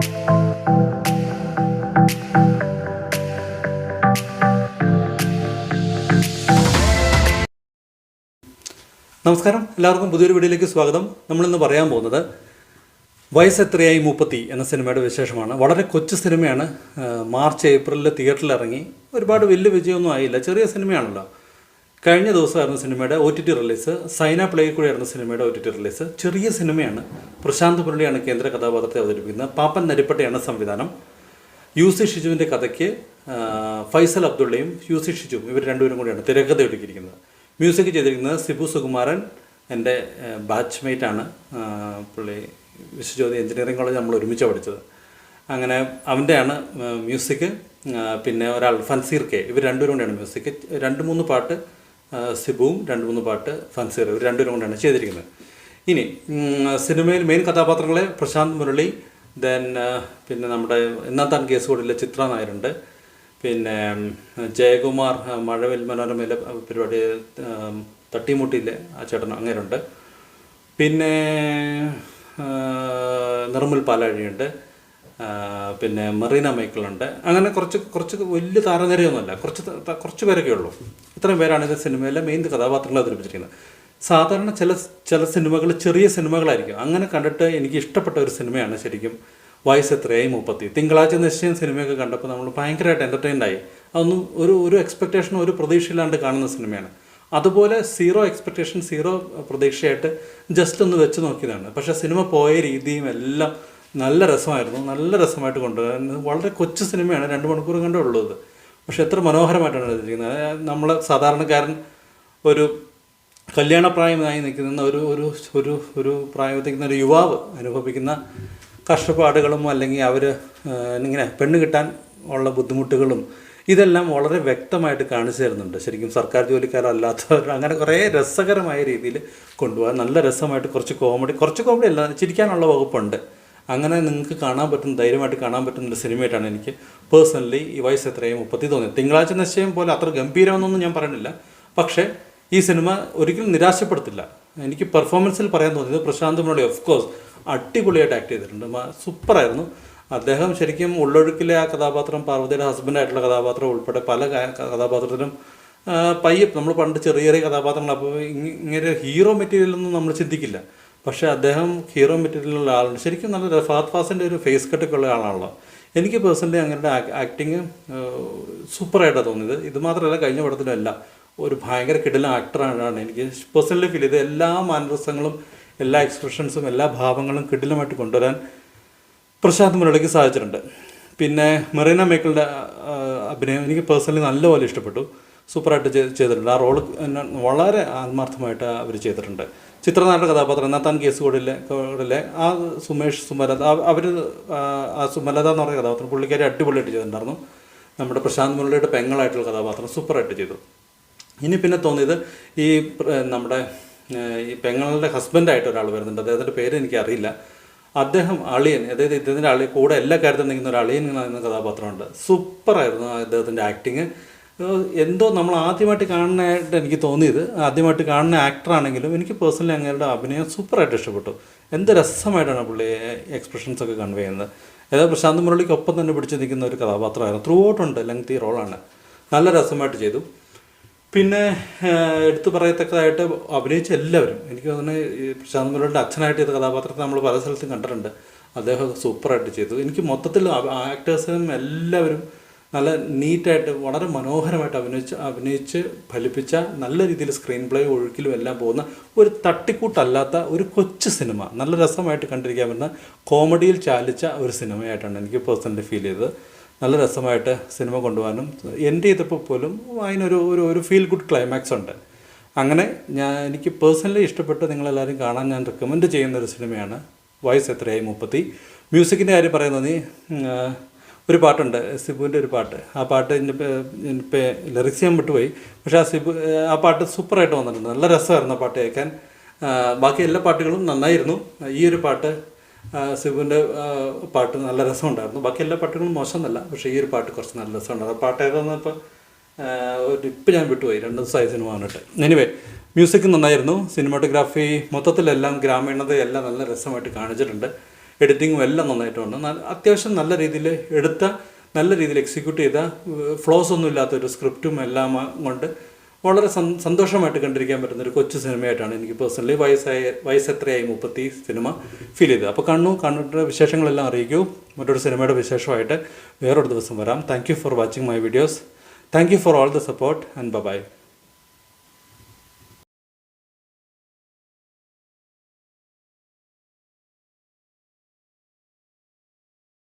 നമസ്കാരം, എല്ലാവർക്കും പുതിയൊരു വീഡിയോയിലേക്ക് സ്വാഗതം. നമ്മളിന്ന് പറയാൻ പോകുന്നത് വയസ്സ് എത്രയായി മൂപ്പത്തി എന്ന സിനിമയുടെ വിശേഷമാണ്. വളരെ കൊച്ചു സിനിമയാണ്. മാർച്ച് ഏപ്രിലിൽ തിയേറ്ററിൽ ഇറങ്ങി. ഒരുപാട് വലിയ വിജയമൊന്നും ആയില്ല, ചെറിയ സിനിമയാണല്ലോ. കഴിഞ്ഞ ദിവസമായിരുന്നു സിനിമയുടെ OTT റിലീസ്. സൈന പ്ലേയിൽ കൂടിയായിരുന്നു സിനിമയുടെ OTT റിലീസ്. ചെറിയ സിനിമയാണ്. പ്രശാന്ത് മുരളിയാണ് കേന്ദ്ര കഥാപാത്രത്തെ അവതരിപ്പിക്കുന്നത്. പാപ്പൻ നരിപ്പട്ടയാണ് സംവിധാനം. UC ഷിജുവിൻ്റെ കഥയ്ക്ക് ഫൈസൽ അബ്ദുള്ളയും UC ഷിജുവും ഇവർ രണ്ടുപേരും കൂടിയാണ് തിരക്കഥ ഒരുക്കിയിരിക്കുന്നത്. മ്യൂസിക് ചെയ്തിരിക്കുന്നത് സിബു സുകുമാരൻ, എൻ്റെ ബാച്ച്മേറ്റാണ്. പുള്ളി വിശ്വജ്യോതി എഞ്ചിനീയറിംഗ് കോളേജ് നമ്മൾ ഒരുമിച്ച് പഠിച്ചത്. അങ്ങനെ അവൻ്റെയാണ് മ്യൂസിക്. പിന്നെ ഒരാൾ ഫൻസീർ കെ, ഇവർ രണ്ടുപേരും കൊണ്ടാണ് മ്യൂസിക്. 2-3 പാട്ട് സിബുവും 2-3 പാട്ട് ഫൻസീർ, ഇവർ രണ്ടുപേരും കൊണ്ടാണ് ചെയ്തിരിക്കുന്നത്. ഇനി സിനിമയിൽ മെയിൻ കഥാപാത്രങ്ങളെ പ്രശാന്ത് മുരളി, പിന്നെ നമ്മുടെ ഇന്നത്താൻ കേസ് കൂടിലെ ചിത്ര നായരുണ്ട്, പിന്നെ ജയകുമാർ മഴവിൽ മനോരമയിലെ പരിപാടി തട്ടിമുട്ടിയിലെ ആ ചേട്ടൻ അങ്ങനെയുണ്ട്, പിന്നെ നിർമ്മൽ പാലാഴിയുണ്ട്, പിന്നെ മെറീന മൈക്കിളുണ്ട്. അങ്ങനെ കുറച്ച് വലിയ താരനിരയൊന്നുമല്ല, കുറച്ച് പേരൊക്കെ ഉള്ളൂ. ഇത്രയും പേരാണ് ഇത് സിനിമയിലെ മെയിൻ കഥാപാത്രങ്ങൾ അവതരിപ്പിച്ചിരിക്കുന്നത്. സാധാരണ ചില സിനിമകൾ ചെറിയ സിനിമകളായിരിക്കും. അങ്ങനെ കണ്ടിട്ട് എനിക്ക് ഇഷ്ടപ്പെട്ട ഒരു സിനിമയാണ് ശരിക്കും വയസ്സ് എത്രയായി മൂപ്പത്തി. തിങ്കളാഴ്ച നിശ്ചയം സിനിമയൊക്കെ കണ്ടപ്പോൾ നമ്മൾ ഭയങ്കരമായിട്ട് എൻ്റർടൈൻഡായി. അതൊന്നും ഒരു എക്സ്പെക്റ്റേഷനും ഒരു പ്രതീക്ഷയില്ലാണ്ട് കാണുന്ന സിനിമയാണ്. അതുപോലെ സീറോ എക്സ്പെക്റ്റേഷൻ, സീറോ പ്രതീക്ഷയായിട്ട് ജസ്റ്റ് ഒന്ന് വെച്ച് നോക്കിയതാണ്. പക്ഷേ സിനിമ പോയ രീതിയും എല്ലാം നല്ല രസമായിരുന്നു. നല്ല രസമായിട്ട് കൊണ്ടുവരുന്നത്. വളരെ കൊച്ചു സിനിമയാണ്, 2 മണിക്കൂർ കണ്ടേ ഉള്ളത്. പക്ഷേ എത്ര മനോഹരമായിട്ടാണ് എഴുതിയിരിക്കുന്നത്. നമ്മൾ സാധാരണക്കാരൻ ഒരു കല്യാണപ്രായമായി നിൽക്കുന്ന ഒരു പ്രായത്തിൽ നിൽക്കുന്ന ഒരു യുവാവ് അനുഭവിക്കുന്ന കഷ്ടപ്പാടുകളും അല്ലെങ്കിൽ അവർ ഇങ്ങനെ പെണ്ണ് കിട്ടാൻ ഉള്ള ബുദ്ധിമുട്ടുകളും ഇതെല്ലാം വളരെ വ്യക്തമായിട്ട് കാണിച്ചു തരുന്നുണ്ട്. ശരിക്കും സർക്കാർ ജോലിക്കാരല്ലാത്തവർ അങ്ങനെ കുറേ രസകരമായ രീതിയിൽ കൊണ്ടുപോകാൻ നല്ല രസമായിട്ട് കുറച്ച് കോമഡി അല്ല, ചിരിക്കാനുള്ള വകുപ്പുണ്ട്. അങ്ങനെ നിങ്ങൾക്ക് കാണാൻ പറ്റുന്ന, ധൈര്യമായിട്ട് കാണാൻ പറ്റുന്ന ഒരു സിനിമയായിട്ടാണ് എനിക്ക് പേഴ്സണലി ഈ വയസ്സ് എത്രയും മൂപ്പത്തി തോന്നിയത്. തിങ്കളാഴ്ച നിശ്ചയം പോലെ അത്ര ഗംഭീരമെന്നൊന്നും ഞാൻ പറയുന്നില്ല, പക്ഷേ ഈ സിനിമ ഒരിക്കലും നിരാശപ്പെടുത്തില്ല. എനിക്ക് പെർഫോമൻസിൽ പറയാൻ തോന്നിയത് പ്രശാന്ത് മുരളി ഓഫ് കോഴ്സ് അടിപൊളിയായിട്ട് ആക്ട് ചെയ്തിട്ടുണ്ട്. സൂപ്പറായിരുന്നു അദ്ദേഹം. ശരിക്കും ഉള്ളൊഴുക്കിലെ ആ കഥാപാത്രം, പാർവതിയുടെ ഹസ്ബൻഡായിട്ടുള്ള കഥാപാത്രം ഉൾപ്പെടെ പല കഥാപാത്രത്തിലും നമ്മൾ പണ്ട് ചെറിയ കഥാപാത്രങ്ങൾ, അപ്പോൾ ഇങ്ങനെ ഹീറോ മെറ്റീരിയലൊന്നും നമ്മൾ ചിന്തിക്കില്ല. പക്ഷേ അദ്ദേഹം ഹീറോ മെറ്റീരിയലുള്ള ആളുണ്ട്. ശരിക്കും നല്ല ഫഹദ് ഫാസിൻ്റെ ഒരു ഫേസ് കട്ടൊക്കെ ഉള്ള ആളാണല്ലോ. എനിക്ക് പേഴ്സണലി അങ്ങനെ ആക്ടിങ് സൂപ്പറായിട്ടാണ് തോന്നിയത്. ഇത് മാത്രമല്ല, കഴിഞ്ഞ പടത്തിലും എല്ലാം ഒരു ഭയങ്കര കിടിലൻ ആക്ടറാണ് എനിക്ക് പേഴ്സണലി ഫീൽ ചെയ്തത്. എല്ലാ മാനറിസങ്ങളും, എല്ലാ എക്സ്പ്രഷൻസും, എല്ലാ ഭാവങ്ങളും കിടിലമായിട്ട് കൊണ്ടുവരാൻ പ്രശാന്ത് മുരളിക്ക് സാധിച്ചിട്ടുണ്ട്. പിന്നെ മെറീന മൈക്കിളിൻ്റെ അഭിനയം എനിക്ക് പേഴ്സണലി നല്ലപോലെ ഇഷ്ടപ്പെട്ടു. സൂപ്പറായിട്ട് ചെയ്തിട്ടുണ്ട്. ആ റോള് വളരെ ആത്മാർത്ഥമായിട്ട് അവർ ചെയ്തിട്ടുണ്ട്. ചിത്രനാരുടെ കഥാപാത്രം ഇന്നത്താൻ കേസ് കൂടിലെ ആ സുമലത, അവർ ആ സുമലത എന്ന് പറയുന്ന കഥാപാത്രം പുള്ളിക്കാരി അടിപൊളിയായിട്ട് ചെയ്തിട്ടുണ്ടായിരുന്നു. നമ്മുടെ പ്രശാന്ത് മുരളിയുടെ പെങ്ങളായിട്ടുള്ള കഥാപാത്രം സൂപ്പറായിട്ട് ചെയ്തു. ഇനി പിന്നെ തോന്നിയത് ഈ നമ്മുടെ ഈ പെങ്ങളുടെ ഹസ്ബൻഡായിട്ട് ഒരാൾ വരുന്നുണ്ട്. അദ്ദേഹത്തിൻ്റെ പേര് എനിക്കറിയില്ല. അദ്ദേഹം അളിയൻ, അതായത് ഇദ്ദേഹത്തിൻ്റെ കൂടെ എല്ലാ കാര്യത്തിലും നിൽക്കുന്ന ഒരു അളിയൻ എന്ന കഥാപാത്രമുണ്ട്. സൂപ്പറായിരുന്നു അദ്ദേഹത്തിൻ്റെ ആക്ടിങ്. എന്തോ നമ്മൾ ആദ്യമായിട്ട് കാണുന്നതായിട്ട് എനിക്ക് തോന്നിയത്. ആദ്യമായിട്ട് കാണുന്ന ആക്ടറാണെങ്കിലും എനിക്ക് പേഴ്സണലി അങ്ങേരുടെ അഭിനയം സൂപ്പറായിട്ട് ഇഷ്ടപ്പെട്ടു. എന്ത് രസമായിട്ടാണ് പുള്ളി എക്സ്പ്രഷൻസൊക്കെ കൺവേ ചെയ്യുന്നത്. ഏതായാലും പ്രശാന്ത് മുരളിക്കൊപ്പം തന്നെ പിടിച്ച് നിൽക്കുന്ന ഒരു കഥാപാത്രമായിരുന്നു. ത്രൂ ഔട്ടുണ്ട്, ലെങ്തി റോളാണ്. നല്ല രസമായിട്ട് ചെയ്തു. പിന്നെ എടുത്തു പറയത്തക്കതായിട്ട് അഭിനയിച്ച എല്ലാവരും, എനിക്ക് തോന്നുന്നത് ഈ പ്രശാന്ത് മുരളിയുടെ അച്ഛനായിട്ട് ചെയ്ത കഥാപാത്രത്തെ നമ്മൾ പല സ്ഥലത്തും കണ്ടിട്ടുണ്ട്. അദ്ദേഹം സൂപ്പറായിട്ട് ചെയ്തു. എനിക്ക് മൊത്തത്തിൽ ആക്ടേഴ്സിനും എല്ലാവരും നല്ല നീറ്റായിട്ട് വളരെ മനോഹരമായിട്ട് അഭിനയിച്ച് ഫലിപ്പിച്ച, നല്ല രീതിയിൽ സ്ക്രീൻ പ്ലേ ഒഴുക്കിലും എല്ലാം പോകുന്ന ഒരു തട്ടിക്കൂട്ടല്ലാത്ത ഒരു കൊച്ചു സിനിമ. നല്ല രസമായിട്ട് കണ്ടിരിക്കാൻ പറ്റുന്ന, കോമഡിയിൽ ചാലിച്ച ഒരു സിനിമയായിട്ടാണ് എനിക്ക് പേഴ്സണലി ഫീൽ ചെയ്തത്. നല്ല രസമായിട്ട് സിനിമ കൊണ്ടുപോകാനും എൻ്റെ ചെയ്തപ്പോൾ പോലും അതിനൊരു ഫീൽ ഗുഡ് ക്ലൈമാക്സ് ഉണ്ട്. അങ്ങനെ എനിക്ക് പേഴ്സണലി ഇഷ്ടപ്പെട്ട് നിങ്ങളെല്ലാവരും കാണാൻ ഞാൻ റെക്കമെൻഡ് ചെയ്യുന്നൊരു സിനിമയാണ് വയസ്സ് എത്രയായി മൂപ്പത്തി. മ്യൂസിക്കിൻ്റെ കാര്യം പറയുന്നത്, ഒരു പാട്ടുണ്ട് സിബുവിൻ്റെ ഒരു പാട്ട്. ആ പാട്ട് ഇപ്പോൾ ലിറിക്സ് ഞാൻ വിട്ടുപോയി, പക്ഷേ ആ പാട്ട് സൂപ്പറായിട്ട് വന്നിട്ടുണ്ട്. നല്ല രസമായിരുന്നു ആ പാട്ട് കേൾക്കാൻ. ബാക്കി എല്ലാ പാട്ടുകളും നന്നായിരുന്നു. ഈ ഒരു പാട്ട്, സിബുവിൻ്റെ പാട്ട് നല്ല രസമുണ്ടായിരുന്നു. ബാക്കി എല്ലാ പാട്ടുകളും മോശമെന്നല്ല, പക്ഷേ ഈ ഒരു പാട്ട് കുറച്ച് നല്ല രസമുണ്ടായിരുന്നു. പാട്ട് ഏതാണെന്ന് ഇപ്പം ഞാൻ വിട്ടുപോയി, 2 ദിവസമായി സിനിമ വന്നിട്ട്. എനിവേ, മ്യൂസിക് നന്നായിരുന്നു. സിനിമാറ്റോഗ്രാഫി മൊത്തത്തിലെല്ലാം ഗ്രാമീണതയെല്ലാം നല്ല രസമായിട്ട് കാണിച്ചിട്ടുണ്ട്. എഡിറ്റിങ്ങും എല്ലാം നന്നായിട്ടുണ്ട്. അത്യാവശ്യം നല്ല രീതിയിൽ എടുത്ത, നല്ല രീതിയിൽ എക്സിക്യൂട്ട് ചെയ്ത, ഫ്ലോസ് ഒന്നും ഇല്ലാത്തൊരു സ്ക്രിപ്റ്റും എല്ലാം കൊണ്ട് വളരെ സന്തോഷമായിട്ട് കണ്ടിരിക്കാൻ പറ്റുന്നൊരു കൊച്ചു സിനിമയായിട്ടാണ് എനിക്ക് പേഴ്സണലി വയസ്സ് എത്രയായി 30 സിനിമ ഫീൽ ചെയ്തത്. അപ്പോൾ കണ്ടിട്ട് വിശേഷങ്ങളെല്ലാം അറിയിക്കൂ. മറ്റൊരു സിനിമയുടെ വിശേഷമായിട്ട് വേറൊരു ദിവസം വരാം. Thank you for watching my videos. Thank you for all the support and by.